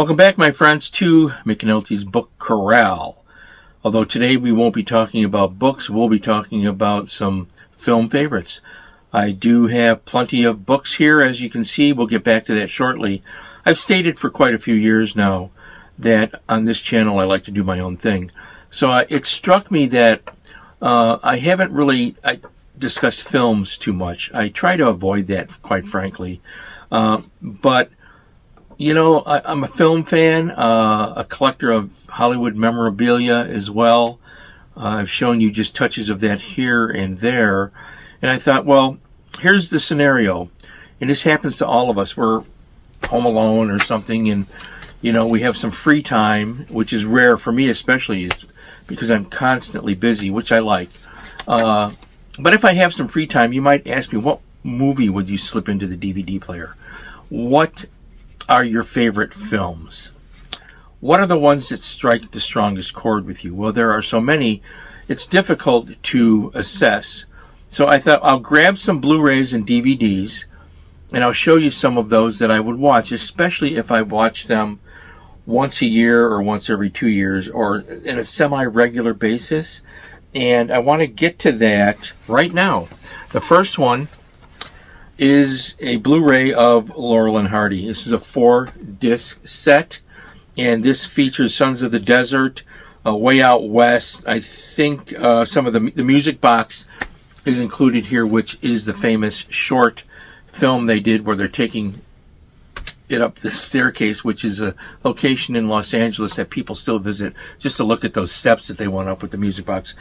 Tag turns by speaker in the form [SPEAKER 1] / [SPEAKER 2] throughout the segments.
[SPEAKER 1] Welcome back, my friends, to McNulty's Book Corral. Although today we won't be talking about books, we'll be talking about some film favorites. I do have plenty of books here, as you can see. We'll get back to that shortly. I've stated for quite a few years now that on this channel I like to do my own thing. So it struck me that I haven't really discussed films too much. I try to avoid that, quite frankly. But you know, I'm a film fan, a collector of Hollywood memorabilia as well. I've shown you just touches of that here and there. And I thought, well, here's the scenario. And this happens to all of us. We're home alone or something, and, you know, we have some free time, which is rare for me especially, because I'm constantly busy, which I like. But if I have some free time, you might ask me, what movie would you slip into the DVD player? What are your favorite films? What are the ones that strike the strongest chord with you? Well, there are so many, it's difficult to assess. So I thought I'll grab some Blu-rays and DVDs, and I'll show you some of those that I would watch, especially if I watch them once a year or once every 2 years or in a semi-regular basis. And I want to get to that right now. The first one is a Blu-ray of Laurel and Hardy. This is a 4-disc set, and this features Sons of the Desert, Way Out West. I think some of the music box is included here, which is the famous short film they did where they're taking it up the staircase, which is a location in Los Angeles that people still visit just to look at those steps that they went up with the music box.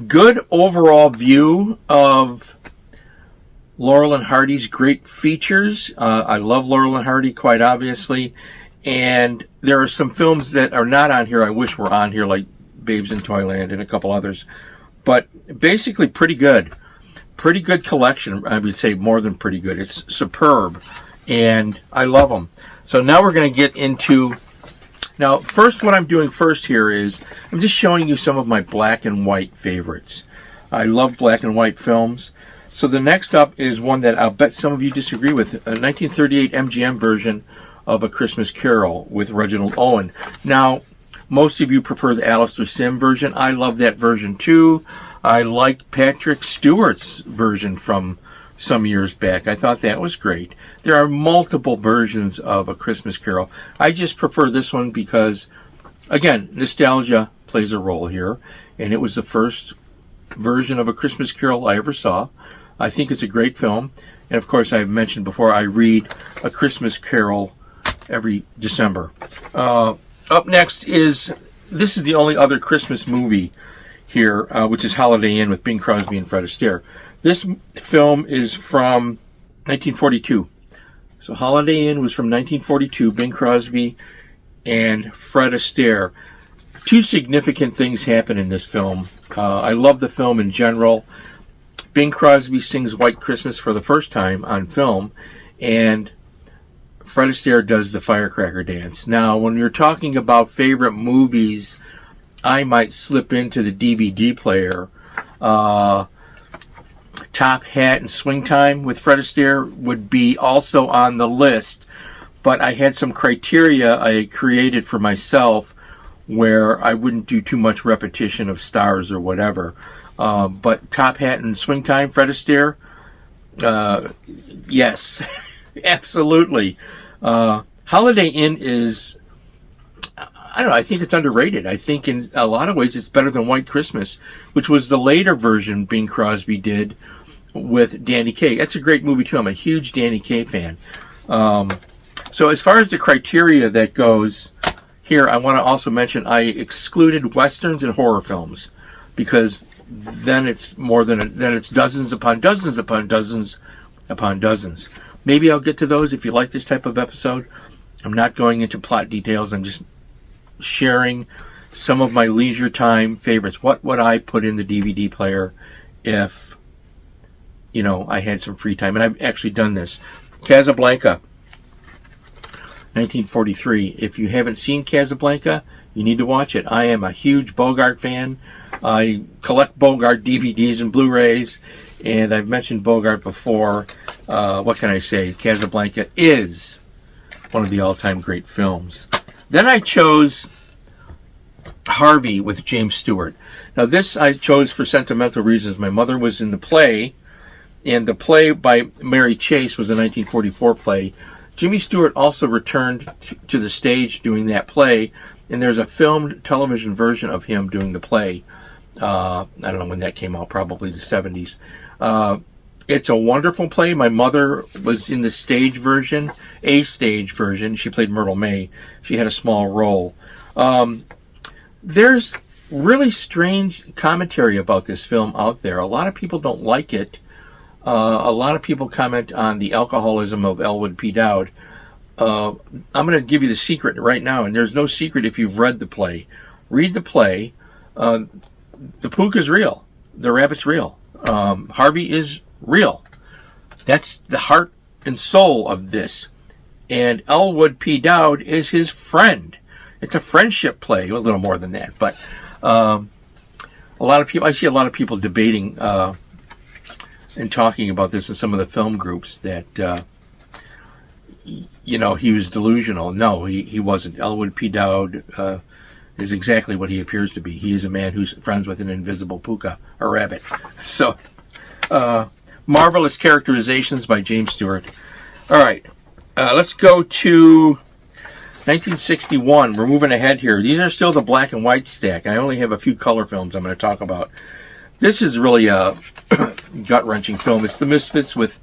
[SPEAKER 1] Good overall view of Laurel and Hardy's great features. I love Laurel and Hardy, quite obviously. And there are some films that are not on here I wish were on here, like Babes in Toyland and a couple others. But basically pretty good. Pretty good collection. I would say more than pretty good. It's superb. And I love them. So now we're going to get into... Now, first, what I'm doing first here is I'm just showing you some of my black and white favorites. I love black and white films. So the next up is one that I'll bet some of you disagree with, a 1938 MGM version of A Christmas Carol with Reginald Owen. Now, most of you prefer the Alistair Sim version. I love that version too. I like Patrick Stewart's version from some years back. I thought that was great. There are multiple versions of A Christmas Carol. I just prefer this one because, again, nostalgia plays a role here, and it was the first version of A Christmas Carol I ever saw. I think it's a great film. And of course, I've mentioned before, I read A Christmas Carol every December. Up next is, this is the only other Christmas movie here, which is Holiday Inn with Bing Crosby and Fred Astaire. This film is from 1942. So Holiday Inn was from 1942, Bing Crosby and Fred Astaire. Two significant things happen in this film. I love the film in general. Bing Crosby sings White Christmas for the first time on film, and Fred Astaire does the firecracker dance. Now, when you're talking about favorite movies, I might slip into the DVD player. Top Hat and Swing Time with Fred Astaire would be also on the list, but I had some criteria I created for myself where I wouldn't do too much repetition of stars or whatever. But Top Hat and Swing Time, Fred Astaire, yes, absolutely. Holiday Inn is, I don't know, I think it's underrated. I think in a lot of ways it's better than White Christmas, which was the later version Bing Crosby did with Danny Kaye. That's a great movie too. I'm a huge Danny Kaye fan. So as far as the criteria that goes here, I want to also mention I excluded Westerns and horror films, because then it's more than then it's dozens upon dozens upon dozens upon dozens. Maybe I'll get to those if you like this type of episode. I'm not going into plot details. I'm just sharing some of my leisure time favorites. What would I put in the DVD player if, you know, I had some free time? And I've actually done this. Casablanca, 1943. If you haven't seen Casablanca, you need to watch it. I am a huge Bogart fan. I collect Bogart DVDs and Blu-rays, and I've mentioned Bogart before. What can I say? Casablanca is one of the all-time great films. Then I chose Harvey with James Stewart. Now this I chose for sentimental reasons. My mother was in the play, and the play by Mary Chase was a 1944 play. Jimmy Stewart also returned to the stage doing that play, and there's a filmed television version of him doing the play. I don't know when that came out, probably the 70s. It's a wonderful play. My mother was in the stage version, a stage version. She played Myrtle May. She had a small role. There's really strange commentary about this film out there. A lot of people don't like it. A lot of people comment on the alcoholism of Elwood P. Dowd. I'm going to give you the secret right now, and there's no secret if you've read the play. Read the play. The Pook is real. The rabbit's real. Harvey is real. That's the heart and soul of this. And Elwood P. Dowd is his friend. It's a friendship play, a little more than that. But a lot of people, I see a lot of people debating and talking about this in some of the film groups that, he was delusional. No, he wasn't. Elwood P. Dowd is exactly what he appears to be. He is a man who's friends with an invisible puka, a rabbit. So, marvelous characterizations by James Stewart. All right, let's go to 1961. We're moving ahead here. These are still the black and white stack. I only have a few color films I'm going to talk about. This is really a gut-wrenching film. It's The Misfits with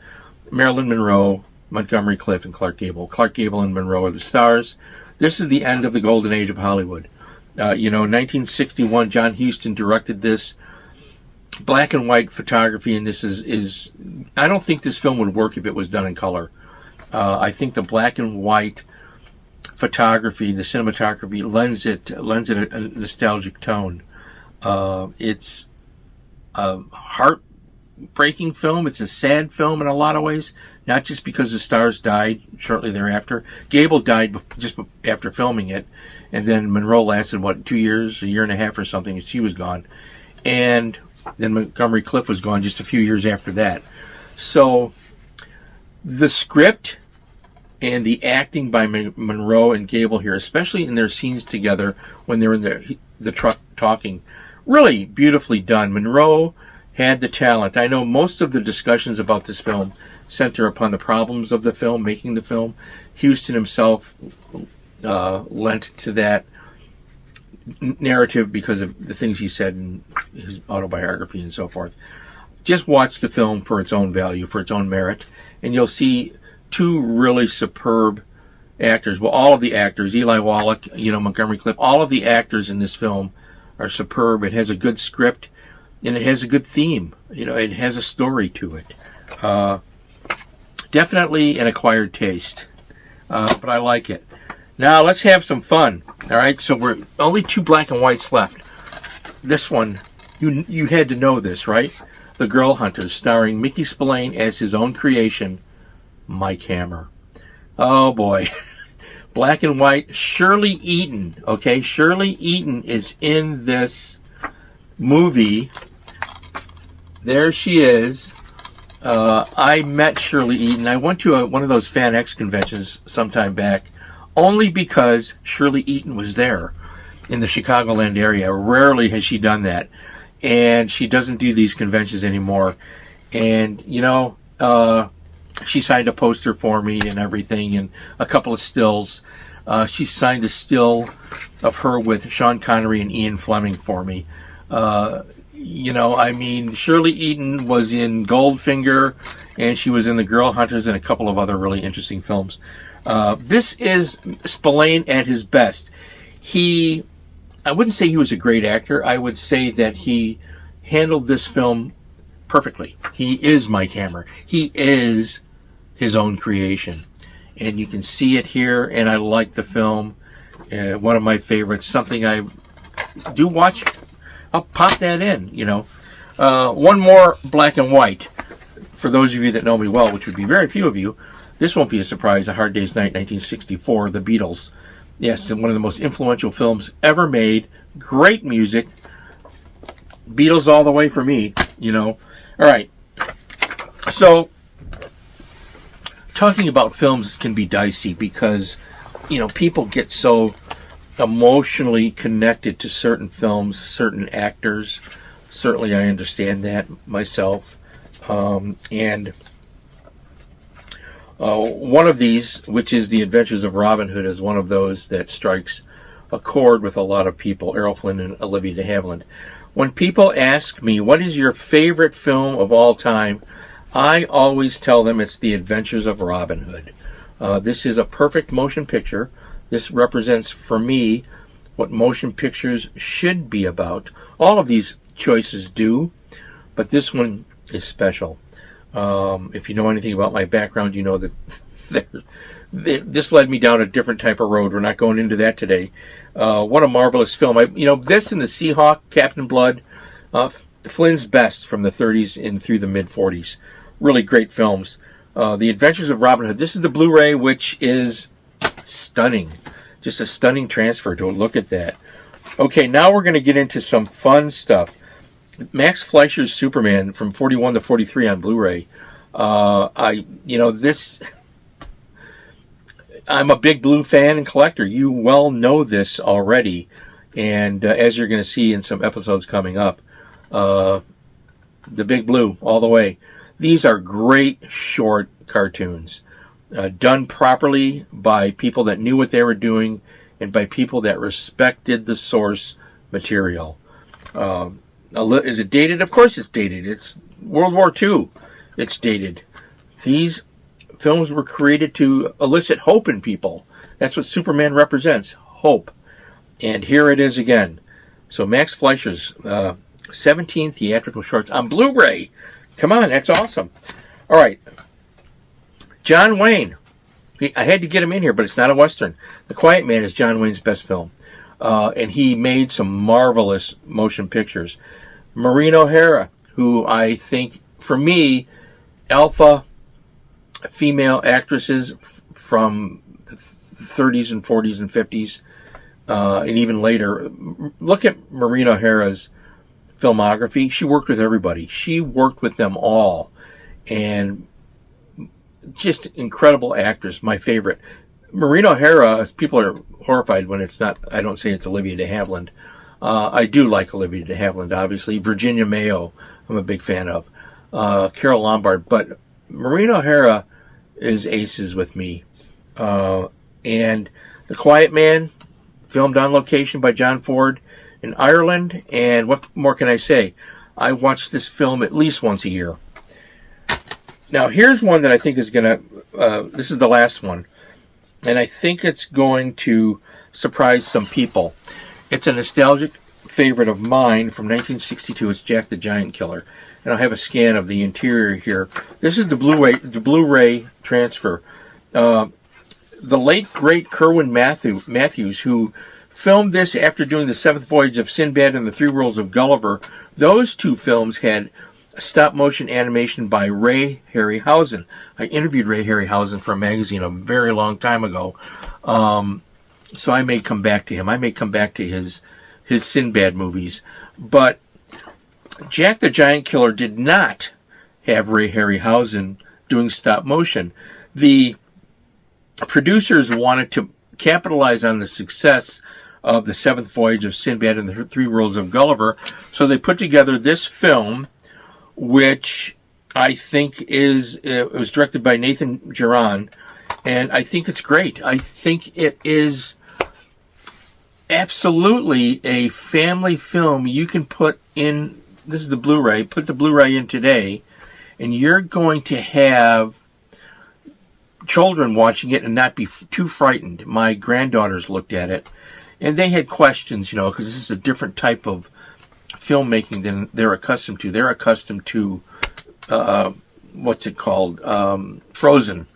[SPEAKER 1] Marilyn Monroe, Montgomery Clift, and Clark Gable. Clark Gable and Monroe are the stars. This is the end of the golden age of Hollywood. 1961, John Huston directed this. Black and white photography, and this is I don't think this film would work if it was done in color. I think the black and white photography, the cinematography, lends it a nostalgic tone. It's a heartbreaking film. It's a sad film in a lot of ways, not just because the stars died shortly thereafter. Gable died just after filming it, and then Monroe lasted, 2 years, a year and a half or something, and she was gone. And then Montgomery Clift was gone just a few years after that. So the script and the acting by Monroe and Gable here, especially in their scenes together when they're in the truck talking, really beautifully done. Monroe had the talent. I know most of the discussions about this film center upon the problems of the film, making the film. Huston himself lent to that narrative because of the things he said in his autobiography and so forth. Just watch the film for its own value, for its own merit, and you'll see two really superb actors. Well, all of the actors, Eli Wallach, Montgomery Clift, all of the actors in this film are superb. It has a good script, and it has a good theme. It has a story to it. Definitely an acquired taste, but I like it. Now let's have some fun. All right, so we're only two black and whites left. This one, you had to know this, right? The Girl Hunters, starring Mickey Spillane as his own creation, Mike Hammer. Oh boy. Black and white. Shirley Eaton. Okay, Shirley Eaton is in this movie. There she is. I met Shirley Eaton. I went to one of those Fan X conventions sometime back, only because Shirley Eaton was there in the Chicagoland area. Rarely has she done that. And she doesn't do these conventions anymore. And, she signed a poster for me and everything, and a couple of stills. She signed a still of her with Sean Connery and Ian Fleming for me. Shirley Eaton was in Goldfinger, and she was in The Girl Hunters and a couple of other really interesting films. This is Spillane at his best. I wouldn't say he was a great actor. I would say that he handled this film perfectly. He is Mike Hammer. He is his own creation. And you can see it here, and I like the film. One of my favorites. Something I do watch. I'll pop that in, One more black and white. For those of you that know me well, which would be very few of you, this won't be a surprise. A Hard Day's Night, 1964, The Beatles. Yes, and one of the most influential films ever made. Great music. Beatles all the way for me, All right. So, talking about films can be dicey because, people get so emotionally connected to certain films, certain actors. Certainly I understand that myself. And one of these, which is The Adventures of Robin Hood, is one of those that strikes a chord with a lot of people, Errol Flynn and Olivia de Havilland. When people ask me, what is your favorite film of all time, I always tell them it's The Adventures of Robin Hood. This is a perfect motion picture. This represents, for me, what motion pictures should be about. All of these choices do, but this one is special. If you know anything about my background, you know that this led me down a different type of road. We're not going into that today. What a marvelous film. This and The Seahawk, Captain Blood, Flynn's best from the 30s and through the mid-40s. Really great films. The Adventures of Robin Hood. This is the Blu-ray, which is stunning. Just a stunning transfer. Don't look at that. Okay, now we're going to get into some fun stuff. Max Fleischer's Superman from 41 to 43 on Blu-ray. I'm a big Blue fan and collector. You well know this already. And as you're going to see in some episodes coming up, the Big Blue all the way. These are great short cartoons. Done properly by people that knew what they were doing and by people that respected the source material. Is it dated? Of course it's dated. It's World War II. It's dated. These films were created to elicit hope in people. That's what Superman represents, hope. And here it is again. So Max Fleischer's 17 theatrical shorts on Blu-ray. Come on, that's awesome. All right. John Wayne. I had to get him in here, but it's not a Western. The Quiet Man is John Wayne's best film. And he made some marvelous motion pictures. Maureen O'Hara, who I think, for me, alpha female actresses from the 30s and 40s and 50s, and even later. Look at Maureen O'Hara's filmography. She worked with everybody. She worked with them all. And just incredible actress, my favorite. Maureen O'Hara, people are horrified when it's not, I don't say it's Olivia de Havilland. I do like Olivia de Havilland, obviously. Virginia Mayo, I'm a big fan of. Carol Lombard. But Maureen O'Hara is aces with me. And The Quiet Man, filmed on location by John Ford in Ireland. And what more can I say? I watch this film at least once a year. Now, here's one that I think is going to, this is the last one, and I think it's going to surprise some people. It's a nostalgic favorite of mine from 1962. It's Jack the Giant Killer, and I'll have a scan of the interior here. This is the Blu-ray transfer. The late, great Kerwin Matthews, who filmed this after doing The Seventh Voyage of Sinbad and The Three Worlds of Gulliver, those two films had stop-motion animation by Ray Harryhausen. I interviewed Ray Harryhausen for a magazine a very long time ago, so I may come back to him. I may come back to his Sinbad movies. But Jack the Giant Killer did not have Ray Harryhausen doing stop-motion. The producers wanted to capitalize on the success of The Seventh Voyage of Sinbad and The Three Worlds of Gulliver, so they put together this film, which I think it was directed by Nathan Giron, and I think it's great. I think it is absolutely a family film you can put in. This is the Blu-ray. Put the Blu-ray in today, and you're going to have children watching it and not be too frightened. My granddaughters looked at it, and they had questions, because this is a different type of filmmaking than they're accustomed to. They're accustomed to, what's it called? Frozen,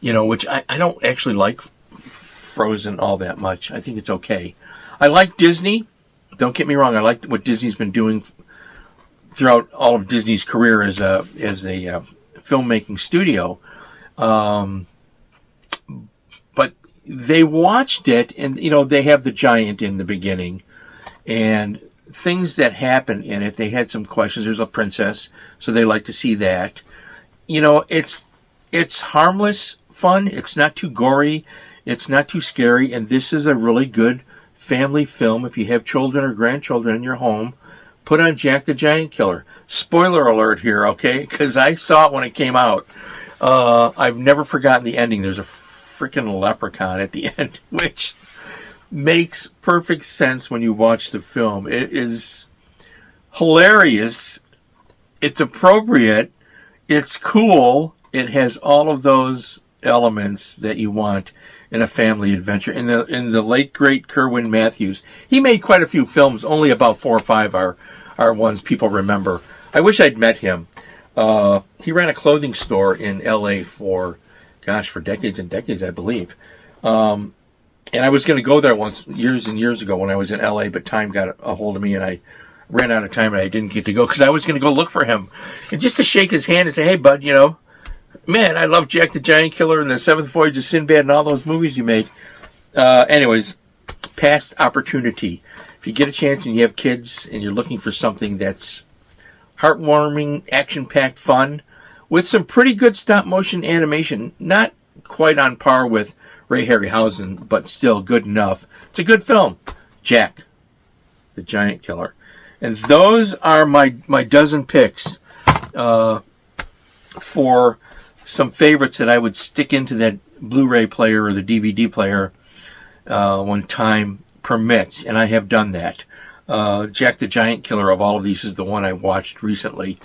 [SPEAKER 1] which I don't actually like Frozen all that much. I think it's okay. I like Disney. Don't get me wrong. I like what Disney's been doing throughout all of Disney's career as a filmmaking studio. But they watched it, and, they have the giant in the beginning, and things that happen in it, they had some questions. There's a princess, so they like to see that. It's It's harmless fun. It's not too gory. It's not too scary. And this is a really good family film. If you have children or grandchildren in your home, put on Jack the Giant Killer. Spoiler alert here, okay? Because I saw it when it came out. I've never forgotten the ending. There's a freaking leprechaun at the end, which makes perfect sense when you watch the film. It is hilarious. It's appropriate. It's cool. It has all of those elements that you want in a family adventure. In the late great Kerwin Matthews, he made quite a few films. Only about 4 or 5 are ones people remember. I wish I'd met him. He ran a clothing store in L.A. for decades and decades, I believe. And I was going to go there once, years and years ago when I was in L.A., but time got a hold of me and I ran out of time and I didn't get to go because I was going to go look for him. And just to shake his hand and say, hey, bud, man, I love Jack the Giant Killer and the Seventh Voyage of Sinbad and all those movies you made. Anyways, past opportunity. If you get a chance and you have kids and you're looking for something that's heartwarming, action-packed fun, with some pretty good stop-motion animation, not quite on par with Ray Harryhausen, but still good enough. It's a good film. Jack the Giant Killer. And those are my dozen picks for some favorites that I would stick into that Blu-ray player or the DVD player when time permits, and I have done that. Jack the Giant Killer of all of these is the one I watched recently,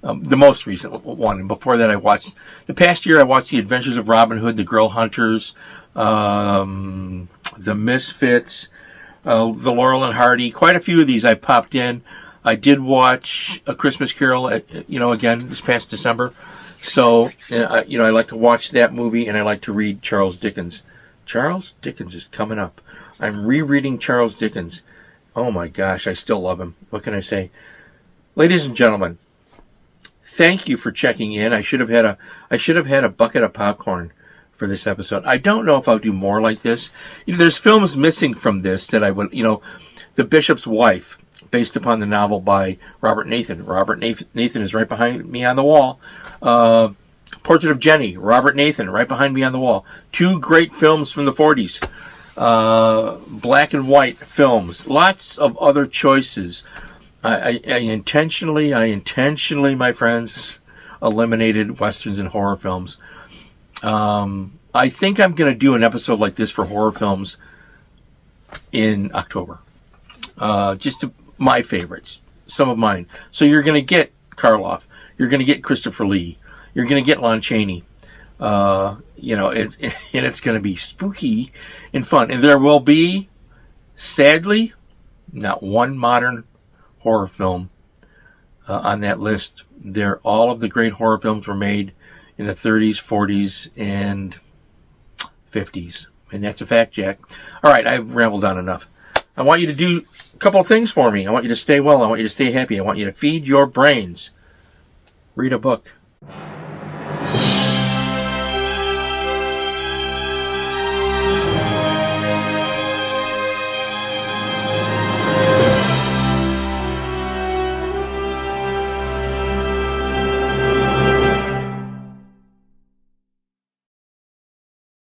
[SPEAKER 1] the most recent one. And before that, the past year I watched The Adventures of Robin Hood, The Girl Hunters, The Misfits, The Laurel and Hardy. Quite a few of these I popped in. I did watch A Christmas Carol, again, this past December. So, I like to watch that movie, and I like to read Charles Dickens. Charles Dickens is coming up. I'm rereading Charles Dickens. Oh my gosh, I still love him. What can I say? Ladies and gentlemen, thank you for checking in. I should have had a bucket of popcorn for this episode. I don't know if I'll do more like this. There's films missing from this that I would, The Bishop's Wife, based upon the novel by Robert Nathan. Robert Nathan is right behind me on the wall. Portrait of Jenny, Robert Nathan, right behind me on the wall. 2 great films from the 40s. Black and white films. Lots of other choices. I intentionally, my friends, eliminated westerns and horror films. I think I'm going to do an episode like this for horror films in October. My favorites. Some of mine. So you're going to get Karloff. You're going to get Christopher Lee. You're going to get Lon Chaney. It's going to be spooky and fun. And there will be, sadly, not one modern horror film on that list. All of the great horror films were made in the 30s, 40s, and 50s. And that's a fact, Jack. All right, I've rambled on enough. I want you to do a couple of things for me. I want you to stay well. I want you to stay happy. I want you to feed your brains. Read a book.